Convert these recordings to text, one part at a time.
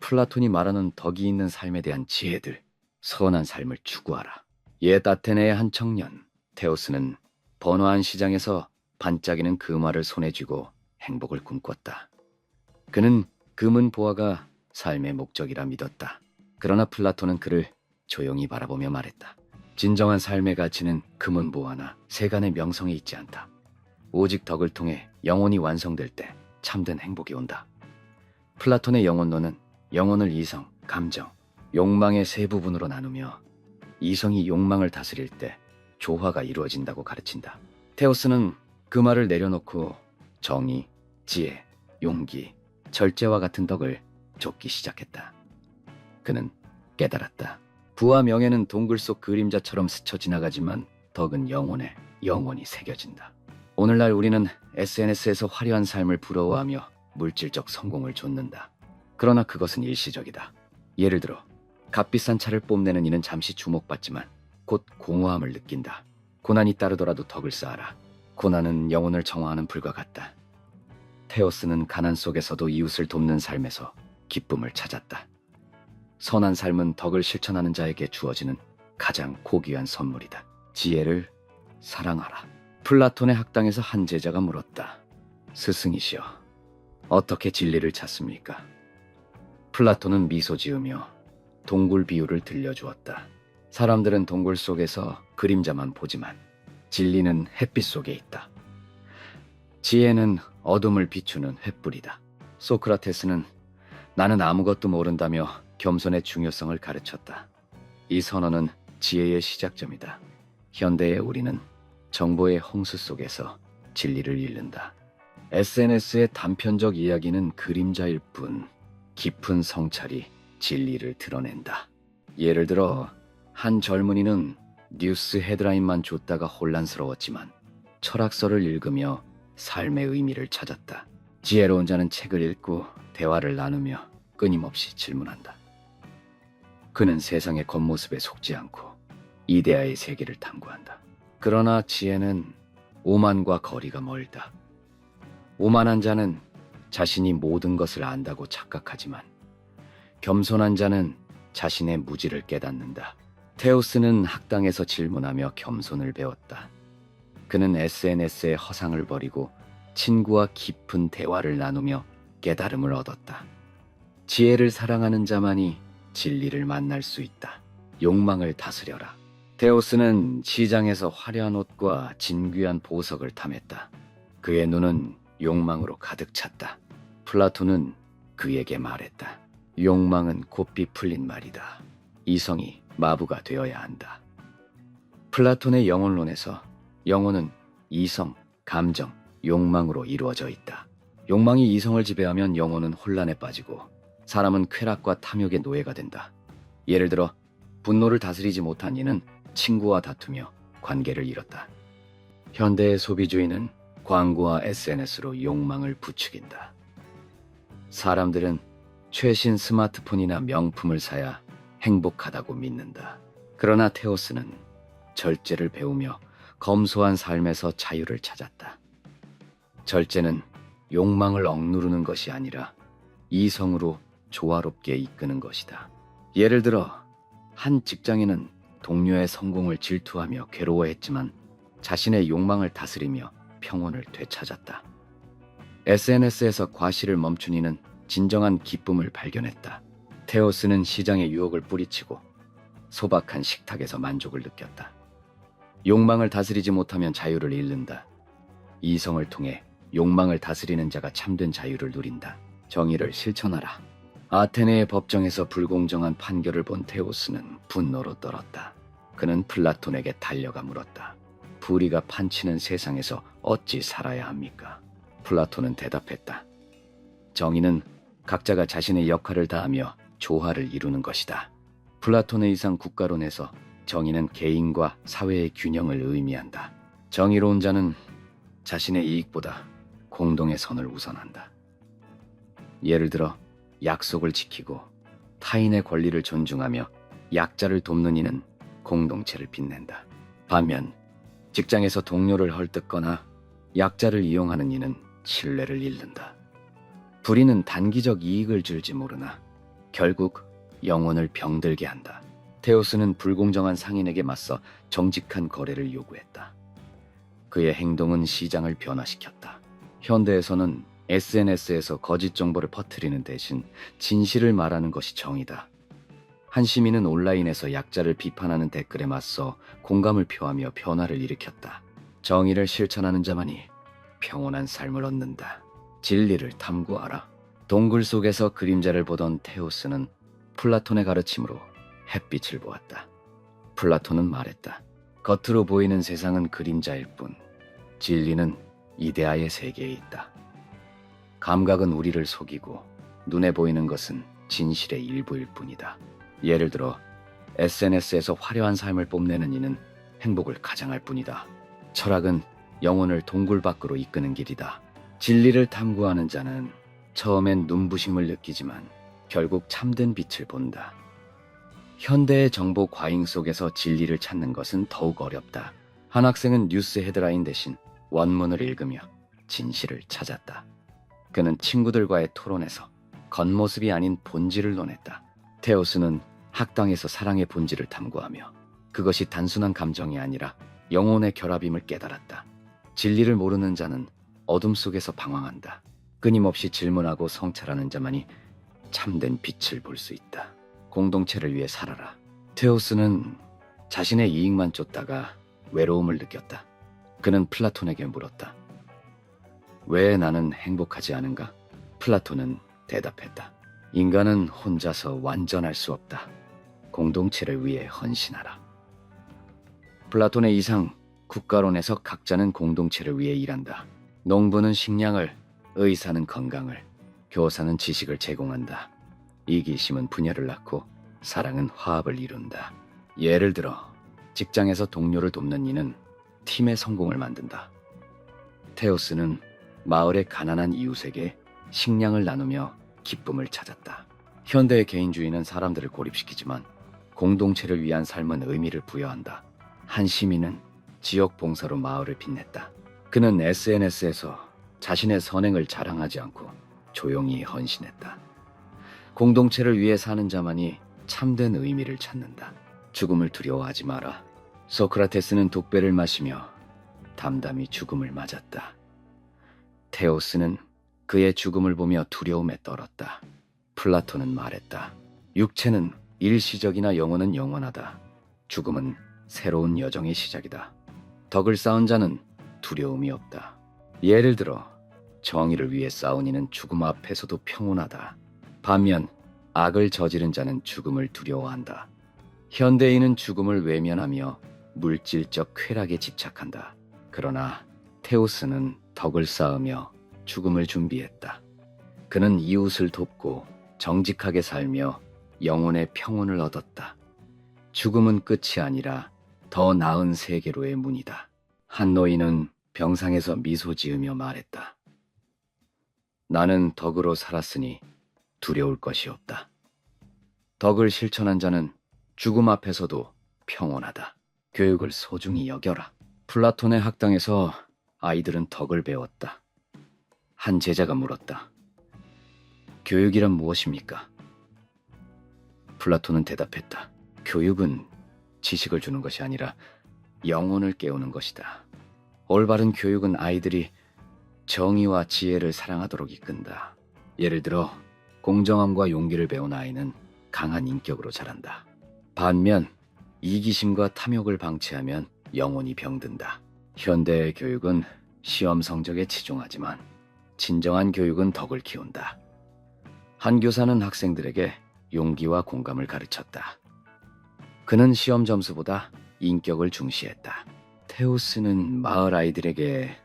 플라톤이 말하는 덕이 있는 삶에 대한 지혜들, 선한 삶을 추구하라. 옛 아테네의 한 청년, 테오스는 번화한 시장에서 반짝이는 금화를 손에 쥐고 행복을 꿈꿨다. 그는 금은 보화가 삶의 목적이라 믿었다. 그러나 플라톤은 그를 조용히 바라보며 말했다. 진정한 삶의 가치는 금은 보화나 세간의 명성에 있지 않다. 오직 덕을 통해 영혼이 완성될 때 참된 행복이 온다. 플라톤의 영혼론은 영혼을 이성, 감정, 욕망의 세 부분으로 나누며 이성이 욕망을 다스릴 때 조화가 이루어진다고 가르친다. 테오스는 그 말을 내려놓고 정의, 지혜, 용기, 절제와 같은 덕을 좇기 시작했다. 그는 깨달았다. 부와 명예는 동굴 속 그림자처럼 스쳐 지나가지만 덕은 영혼에 영원히 새겨진다. 오늘날 우리는 SNS에서 화려한 삶을 부러워하며 물질적 성공을 좇는다. 그러나 그것은 일시적이다. 예를 들어 값비싼 차를 뽐내는 이는 잠시 주목받지만 곧 공허함을 느낀다. 고난이 따르더라도 덕을 쌓아라. 고난은 영혼을 정화하는 불과 같다. 테오스는 가난 속에서도 이웃을 돕는 삶에서 기쁨을 찾았다. 선한 삶은 덕을 실천하는 자에게 주어지는 가장 고귀한 선물이다. 지혜를 사랑하라. 플라톤의 학당에서 한 제자가 물었다. 스승이시여, 어떻게 진리를 찾습니까? 플라톤은 미소 지으며 동굴 비유를 들려주었다. 사람들은 동굴 속에서 그림자만 보지만 진리는 햇빛 속에 있다. 지혜는 어둠을 비추는 횃불이다. 소크라테스는 나는 아무것도 모른다며 겸손의 중요성을 가르쳤다. 이 선언은 지혜의 시작점이다. 현대의 우리는 정보의 홍수 속에서 진리를 잃는다. SNS의 단편적 이야기는 그림자일 뿐 깊은 성찰이 진리를 드러낸다. 예를 들어 한 젊은이는 뉴스 헤드라인만 줬다가 혼란스러웠지만 철학서를 읽으며 삶의 의미를 찾았다. 지혜로운 자는 책을 읽고 대화를 나누며 끊임없이 질문한다. 그는 세상의 겉모습에 속지 않고 이데아의 세계를 탐구한다. 그러나 지혜는 오만과 거리가 멀다. 오만한 자는 자신이 모든 것을 안다고 착각하지만 겸손한 자는 자신의 무지를 깨닫는다. 테오스는 학당에서 질문하며 겸손을 배웠다. 그는 SNS의 허상을 버리고 친구와 깊은 대화를 나누며 깨달음을 얻었다. 지혜를 사랑하는 자만이 진리를 만날 수 있다. 욕망을 다스려라. 테오스는 시장에서 화려한 옷과 진귀한 보석을 탐했다. 그의 눈은 욕망으로 가득 찼다. 플라톤은 그에게 말했다. 욕망은 곱비 풀린 말이다. 이성이 마부가 되어야 한다. 플라톤의 영혼론에서 영혼은 이성, 감정, 욕망으로 이루어져 있다. 욕망이 이성을 지배하면 영혼은 혼란에 빠지고 사람은 쾌락과 탐욕의 노예가 된다. 예를 들어 분노를 다스리지 못한 이는 친구와 다투며 관계를 잃었다. 현대의 소비주의는 광고와 SNS로 욕망을 부추긴다. 사람들은 최신 스마트폰이나 명품을 사야 행복하다고 믿는다. 그러나 테오스는 절제를 배우며 검소한 삶에서 자유를 찾았다. 절제는 욕망을 억누르는 것이 아니라 이성으로 조화롭게 이끄는 것이다. 예를 들어 한 직장인은 동료의 성공을 질투하며 괴로워했지만 자신의 욕망을 다스리며 평온을 되찾았다. SNS에서 과시를 멈춘 이는 진정한 기쁨을 발견했다. 테오스는 시장의 유혹을 뿌리치고 소박한 식탁에서 만족을 느꼈다. 욕망을 다스리지 못하면 자유를 잃는다. 이성을 통해 욕망을 다스리는 자가 참된 자유를 누린다. 정의를 실천하라. 아테네의 법정에서 불공정한 판결을 본 테오스는 분노로 떨었다. 그는 플라톤에게 달려가 물었다. 불의가 판치는 세상에서 어찌 살아야 합니까? 플라톤은 대답했다. 정의는 각자가 자신의 역할을 다하며 조화를 이루는 것이다. 플라톤의 이상 국가론에서 정의는 개인과 사회의 균형을 의미한다. 정의로운 자는 자신의 이익보다 공동의 선을 우선한다. 예를 들어 약속을 지키고 타인의 권리를 존중하며 약자를 돕는 이는 공동체를 빛낸다. 반면 직장에서 동료를 헐뜯거나 약자를 이용하는 이는 신뢰를 잃는다. 불의는 단기적 이익을 줄지 모르나 결국 영혼을 병들게 한다. 테오스는 불공정한 상인에게 맞서 정직한 거래를 요구했다. 그의 행동은 시장을 변화시켰다. 현대에서는 SNS에서 거짓 정보를 퍼뜨리는 대신 진실을 말하는 것이 정의다. 한 시민은 온라인에서 약자를 비판하는 댓글에 맞서 공감을 표하며 변화를 일으켰다. 정의를 실천하는 자만이 평온한 삶을 얻는다. 진리를 탐구하라. 동굴 속에서 그림자를 보던 테오스는 플라톤의 가르침으로 햇빛을 보았다. 플라톤은 말했다. 겉으로 보이는 세상은 그림자일 뿐, 진리는 이데아의 세계에 있다. 감각은 우리를 속이고 눈에 보이는 것은 진실의 일부일 뿐이다. 예를 들어 SNS에서 화려한 삶을 뽐내는 이는 행복을 가장할 뿐이다. 철학은 영혼을 동굴 밖으로 이끄는 길이다. 진리를 탐구하는 자는 처음엔 눈부심을 느끼지만 결국 참된 빛을 본다. 현대의 정보 과잉 속에서 진리를 찾는 것은 더욱 어렵다. 한 학생은 뉴스 헤드라인 대신 원문을 읽으며 진실을 찾았다. 그는 친구들과의 토론에서 겉모습이 아닌 본질을 논했다. 테오스는 학당에서 사랑의 본질을 탐구하며 그것이 단순한 감정이 아니라 영혼의 결합임을 깨달았다. 진리를 모르는 자는 어둠 속에서 방황한다. 끊임없이 질문하고 성찰하는 자만이 참된 빛을 볼 수 있다. 공동체를 위해 살아라. 테오스는 자신의 이익만 쫓다가 외로움을 느꼈다. 그는 플라톤에게 물었다. 왜 나는 행복하지 않은가? 플라톤은 대답했다. 인간은 혼자서 완전할 수 없다. 공동체를 위해 헌신하라. 플라톤의 이상, 국가론에서 각자는 공동체를 위해 일한다. 농부는 식량을, 의사는 건강을, 교사는 지식을 제공한다. 이기심은 분열을 낳고 사랑은 화합을 이룬다. 예를 들어 직장에서 동료를 돕는 이는 팀의 성공을 만든다. 테오스는 마을의 가난한 이웃에게 식량을 나누며 기쁨을 찾았다. 현대의 개인주의는 사람들을 고립시키지만 공동체를 위한 삶은 의미를 부여한다. 한 시민은 지역 봉사로 마을을 빛냈다. 그는 SNS에서 자신의 선행을 자랑하지 않고 조용히 헌신했다. 공동체를 위해 사는 자만이 참된 의미를 찾는다. 죽음을 두려워하지 마라. 소크라테스는 독배를 마시며 담담히 죽음을 맞았다. 테오스는 그의 죽음을 보며 두려움에 떨었다. 플라톤은 말했다. 육체는 일시적이나 영혼은 영원하다. 죽음은 새로운 여정의 시작이다. 덕을 쌓은 자는 두려움이 없다. 예를 들어 정의를 위해 싸운 이는 죽음 앞에서도 평온하다. 반면 악을 저지른 자는 죽음을 두려워한다. 현대인은 죽음을 외면하며 물질적 쾌락에 집착한다. 그러나 테오스는 덕을 쌓으며 죽음을 준비했다. 그는 이웃을 돕고 정직하게 살며 영혼의 평온을 얻었다. 죽음은 끝이 아니라 더 나은 세계로의 문이다. 한 노인은 병상에서 미소 지으며 말했다. 나는 덕으로 살았으니 두려울 것이 없다. 덕을 실천한 자는 죽음 앞에서도 평온하다. 교육을 소중히 여겨라. 플라톤의 학당에서 아이들은 덕을 배웠다. 한 제자가 물었다. 교육이란 무엇입니까? 플라톤은 대답했다. 교육은 지식을 주는 것이 아니라 영혼을 깨우는 것이다. 올바른 교육은 아이들이 정의와 지혜를 사랑하도록 이끈다. 예를 들어 공정함과 용기를 배운 아이는 강한 인격으로 자란다. 반면 이기심과 탐욕을 방치하면 영혼이 병든다. 현대의 교육은 시험 성적에 치중하지만 진정한 교육은 덕을 키운다. 한 교사는 학생들에게 용기와 공감을 가르쳤다. 그는 시험 점수보다 인격을 중시했다. 테오스는 마을 아이들에게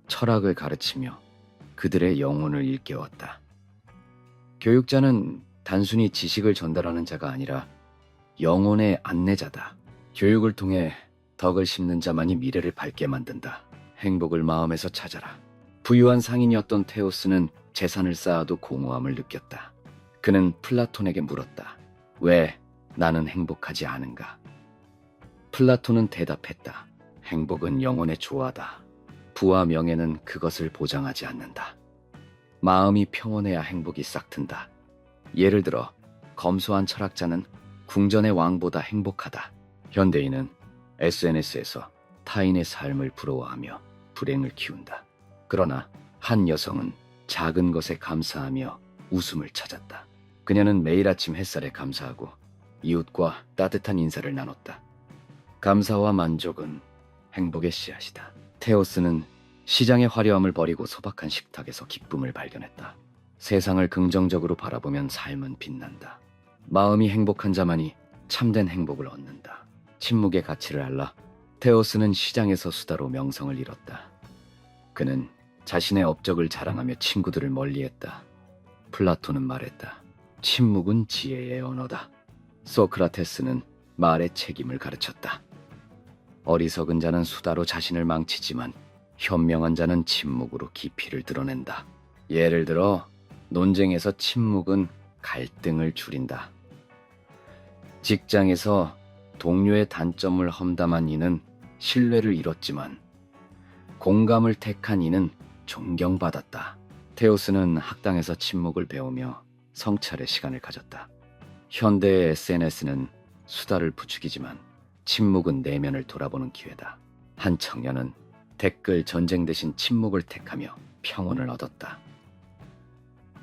철학을 가르치며 그들의 영혼을 일깨웠다. 교육자는 단순히 지식을 전달하는 자가 아니라 영혼의 안내자다. 교육을 통해 덕을 심는 자만이 미래를 밝게 만든다. 행복을 마음에서 찾아라. 부유한 상인이었던 테오스는 재산을 쌓아도 공허함을 느꼈다. 그는 플라톤에게 물었다. 왜 나는 행복하지 않은가? 플라톤은 대답했다. 행복은 영혼의 조화다. 부와 명예는 그것을 보장하지 않는다. 마음이 평온해야 행복이 싹튼다. 예를 들어 검소한 철학자는 궁전의 왕보다 행복하다. 현대인은 SNS에서 타인의 삶을 부러워하며 불행을 키운다. 그러나 한 여성은 작은 것에 감사하며 웃음을 찾았다. 그녀는 매일 아침 햇살에 감사하고 이웃과 따뜻한 인사를 나눴다. 감사와 만족은 행복의 씨앗이다. 테오스는 시장의 화려함을 버리고 소박한 식탁에서 기쁨을 발견했다. 세상을 긍정적으로 바라보면 삶은 빛난다. 마음이 행복한 자만이 참된 행복을 얻는다. 침묵의 가치를 알라 테오스는 시장에서 수다로 명성을 잃었다. 그는 자신의 업적을 자랑하며 친구들을 멀리했다. 플라톤은 말했다. 침묵은 지혜의 언어다. 소크라테스는 말의 책임을 가르쳤다. 어리석은 자는 수다로 자신을 망치지만 현명한 자는 침묵으로 깊이를 드러낸다. 예를 들어 논쟁에서 침묵은 갈등을 줄인다. 직장에서 동료의 단점을 험담한 이는 신뢰를 잃었지만 공감을 택한 이는 존경받았다. 테오스는 학당에서 침묵을 배우며 성찰의 시간을 가졌다. 현대의 SNS는 수다를 부추기지만 침묵은 내면을 돌아보는 기회다. 한 청년은 댓글 전쟁 대신 침묵을 택하며 평온을 얻었다.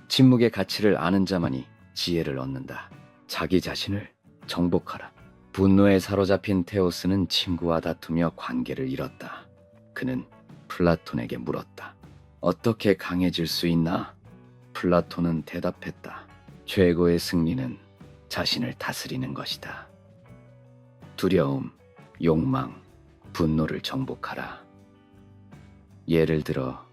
침묵의 가치를 아는 자만이 지혜를 얻는다. 자기 자신을 정복하라. 분노에 사로잡힌 테오스는 친구와 다투며 관계를 잃었다. 그는 플라톤에게 물었다. 어떻게 강해질 수 있나? 플라톤은 대답했다. 최고의 승리는 자신을 다스리는 것이다. 두려움, 욕망, 분노를 정복하라. 예를 들어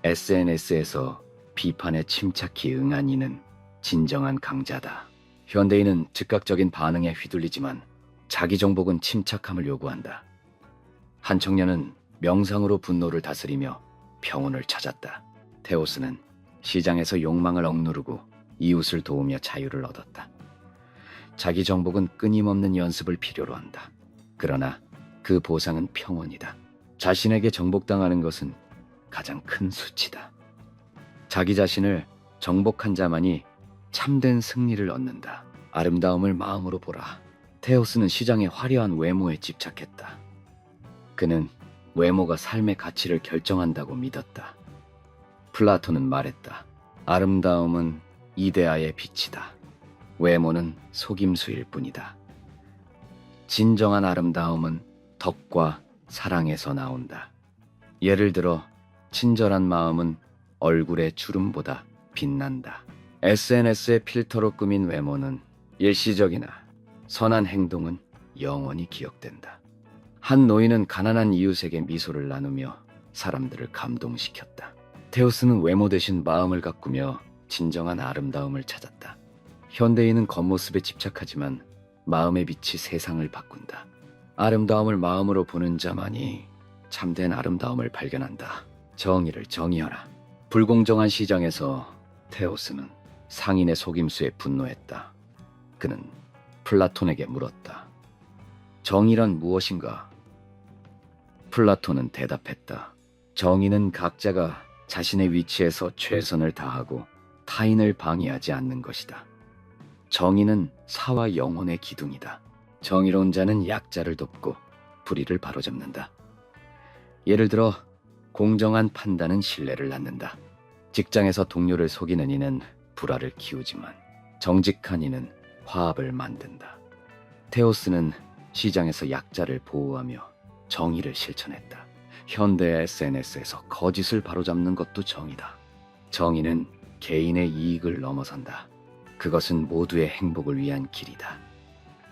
SNS에서 비판에 침착히 응한 이는 진정한 강자다. 현대인은 즉각적인 반응에 휘둘리지만 자기 정복은 침착함을 요구한다. 한 청년은 명상으로 분노를 다스리며 평온을 찾았다. 테오스는 시장에서 욕망을 억누르고 이웃을 도우며 자유를 얻었다. 자기 정복은 끊임없는 연습을 필요로 한다. 그러나 그 보상은 평온이다. 자신에게 정복당하는 것은 가장 큰 수치다. 자기 자신을 정복한 자만이 참된 승리를 얻는다. 아름다움을 마음으로 보라. 테오스는 시장의 화려한 외모에 집착했다. 그는 외모가 삶의 가치를 결정한다고 믿었다. 플라톤은 말했다. 아름다움은 이데아의 빛이다. 외모는 속임수일 뿐이다. 진정한 아름다움은 덕과 사랑에서 나온다. 예를 들어 친절한 마음은 얼굴의 주름보다 빛난다. SNS의 필터로 꾸민 외모는 일시적이나 선한 행동은 영원히 기억된다. 한 노인은 가난한 이웃에게 미소를 나누며 사람들을 감동시켰다. 테오스는 외모 대신 마음을 가꾸며 진정한 아름다움을 찾았다. 현대인은 겉모습에 집착하지만 마음의 빛이 세상을 바꾼다. 아름다움을 마음으로 보는 자만이 참된 아름다움을 발견한다. 정의를 정의하라. 불공정한 시장에서 테오스는 상인의 속임수에 분노했다. 그는 플라톤에게 물었다. 정의란 무엇인가? 플라톤은 대답했다. 정의는 각자가 자신의 위치에서 최선을 다하고 타인을 방해하지 않는 것이다. 정의는 사와 영혼의 기둥이다. 정의로운 자는 약자를 돕고 불의를 바로잡는다. 예를 들어 공정한 판단은 신뢰를 낳는다. 직장에서 동료를 속이는 이는 불화를 키우지만 정직한 이는 화합을 만든다. 테오스는 시장에서 약자를 보호하며 정의를 실천했다. 현대 SNS에서 거짓을 바로잡는 것도 정의다. 정의는 개인의 이익을 넘어선다. 그것은 모두의 행복을 위한 길이다.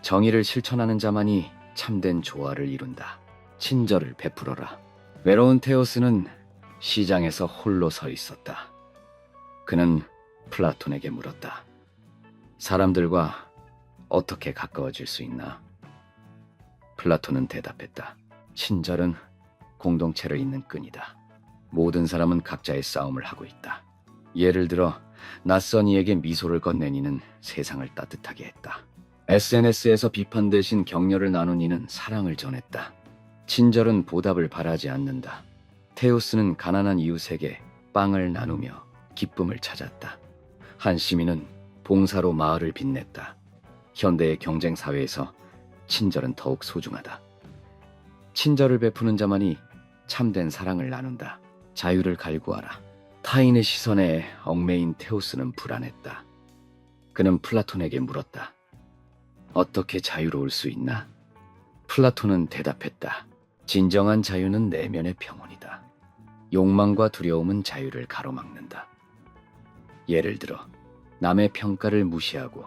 정의를 실천하는 자만이 참된 조화를 이룬다. 친절을 베풀어라. 외로운 테오스는 시장에서 홀로 서 있었다. 그는 플라톤에게 물었다. 사람들과 어떻게 가까워질 수 있나? 플라톤은 대답했다. 친절은 공동체를 잇는 끈이다. 모든 사람은 각자의 싸움을 하고 있다. 예를 들어 낯선 이에게 미소를 건넨 이는 세상을 따뜻하게 했다. SNS에서 비판 대신 격려를 나눈 이는 사랑을 전했다. 친절은 보답을 바라지 않는다. 테오스는 가난한 이웃에게 빵을 나누며 기쁨을 찾았다. 한 시민은 봉사로 마을을 빛냈다. 현대의 경쟁 사회에서 친절은 더욱 소중하다. 친절을 베푸는 자만이 참된 사랑을 나눈다. 자유를 갈구하라. 타인의 시선에 얽매인 테오스는 불안했다. 그는 플라톤에게 물었다. 어떻게 자유로울 수 있나? 플라톤은 대답했다. 진정한 자유는 내면의 평온이다. 욕망과 두려움은 자유를 가로막는다. 예를 들어 남의 평가를 무시하고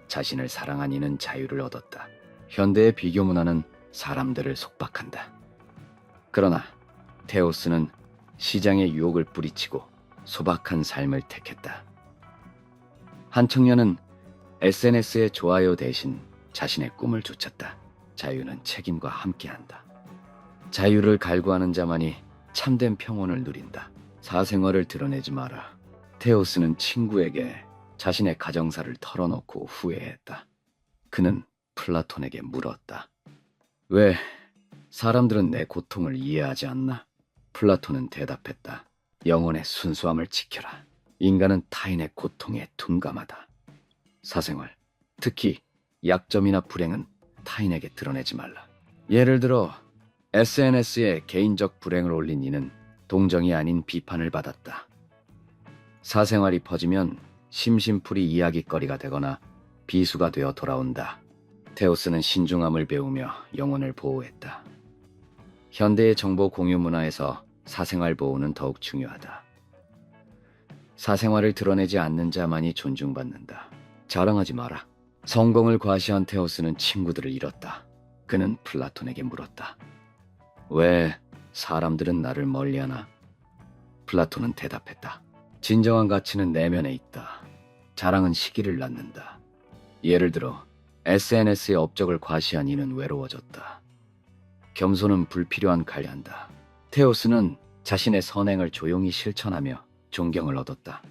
자신을 사랑한 이는 자유를 얻었다. 현대의 비교 문화는 사람들을 속박한다. 그러나 테오스는 시장의 유혹을 뿌리치고 소박한 삶을 택했다. 한 청년은 SNS의 좋아요 대신 자신의 꿈을 쫓았다. 자유는 책임과 함께한다. 자유를 갈구하는 자만이 참된 평온을 누린다. 사생활을 드러내지 마라. 테오스는 친구에게 자신의 가정사를 털어놓고 후회했다. 그는 플라톤에게 물었다. 왜 사람들은 내 고통을 이해하지 않나? 플라톤은 대답했다. 영혼의 순수함을 지켜라. 인간은 타인의 고통에 둔감하다. 사생활, 특히 약점이나 불행은 타인에게 드러내지 말라. 예를 들어 SNS에 개인적 불행을 올린 이는 동정이 아닌 비판을 받았다. 사생활이 퍼지면 심심풀이 이야깃거리가 되거나 비수가 되어 돌아온다. 테오스는 신중함을 배우며 영혼을 보호했다. 현대의 정보 공유 문화에서 사생활 보호는 더욱 중요하다. 사생활을 드러내지 않는 자만이 존중받는다. 자랑하지 마라. 성공을 과시한 테오스는 친구들을 잃었다. 그는 플라톤에게 물었다. 왜 사람들은 나를 멀리하나? 플라톤은 대답했다. 진정한 가치는 내면에 있다. 자랑은 시기를 낳는다. 예를 들어 SNS의 업적을 과시한 이는 외로워졌다. 겸손은 불필요한 관리한다. 테오스는 자신의 선행을 조용히 실천하며 존경을 얻었다.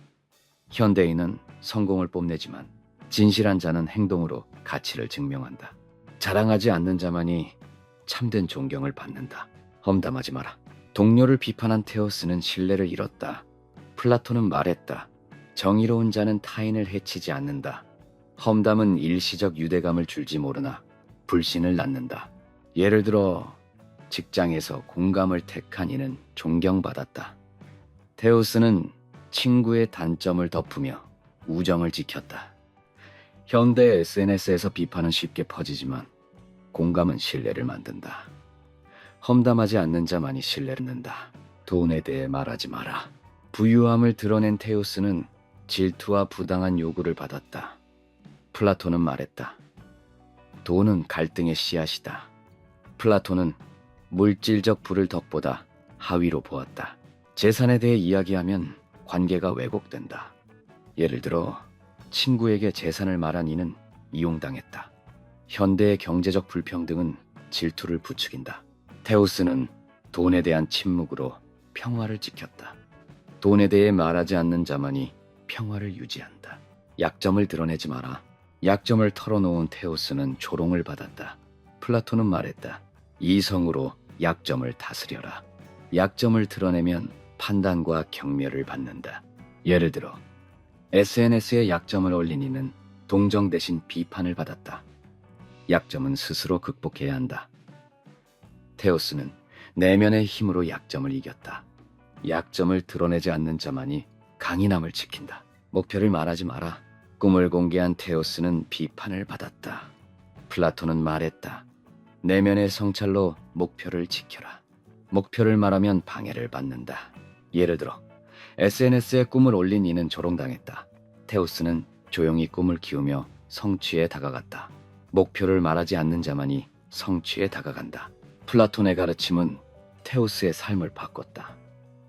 현대인은 성공을 뽐내지만 진실한 자는 행동으로 가치를 증명한다. 자랑하지 않는 자만이 참된 존경을 받는다. 험담하지 마라. 동료를 비판한 테오스는 신뢰를 잃었다. 플라톤은 말했다. 정의로운 자는 타인을 해치지 않는다. 험담은 일시적 유대감을 줄지 모르나 불신을 낳는다. 예를 들어 직장에서 공감을 택한 이는 존경받았다. 테오스는 친구의 단점을 덮으며 우정을 지켰다. 현대 SNS에서 비판은 쉽게 퍼지지만 공감은 신뢰를 만든다. 험담하지 않는 자만이 신뢰를 낳는다. 돈에 대해 말하지 마라. 부유함을 드러낸 테오스는 질투와 부당한 요구를 받았다. 플라톤은 말했다. 돈은 갈등의 씨앗이다. 플라톤은 물질적 부를 덕보다 하위로 보았다. 재산에 대해 이야기하면 관계가 왜곡된다. 예를 들어 친구에게 재산을 말한 이는 이용당했다. 현대의 경제적 불평등은 질투를 부추긴다. 테오스는 돈에 대한 침묵으로 평화를 지켰다. 돈에 대해 말하지 않는 자만이 평화를 유지한다. 약점을 드러내지 마라. 약점을 털어놓은 테오스는 조롱을 받았다. 플라톤은 말했다. 이성으로 약점을 다스려라. 약점을 드러내면 판단과 경멸을 받는다. 예를 들어 SNS에 약점을 올린 이는 동정 대신 비판을 받았다. 약점은 스스로 극복해야 한다. 테오스는 내면의 힘으로 약점을 이겼다. 약점을 드러내지 않는 자만이 강인함을 지킨다. 목표를 말하지 마라. 꿈을 공개한 테오스는 비판을 받았다. 플라톤은 말했다. 내면의 성찰로 목표를 지켜라. 목표를 말하면 방해를 받는다. 예를 들어 SNS에 꿈을 올린 이는 조롱당했다. 테오스는 조용히 꿈을 키우며 성취에 다가갔다. 목표를 말하지 않는 자만이 성취에 다가간다. 플라톤의 가르침은 테오스의 삶을 바꿨다.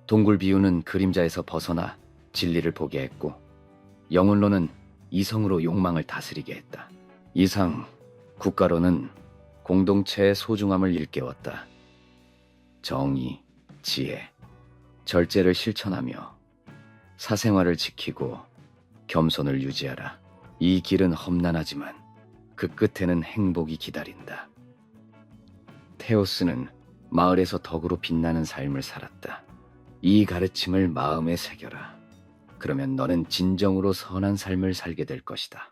동굴 비유는 그림자에서 벗어나 진리를 보게 했고 영혼론은 이성으로 욕망을 다스리게 했다. 이상 국가로는 공동체의 소중함을 일깨웠다. 정의, 지혜, 절제를 실천하며 사생활을 지키고 겸손을 유지하라. 이 길은 험난하지만 그 끝에는 행복이 기다린다. 테오스는 마을에서 덕으로 빛나는 삶을 살았다. 이 가르침을 마음에 새겨라. 그러면 너는 진정으로 선한 삶을 살게 될 것이다.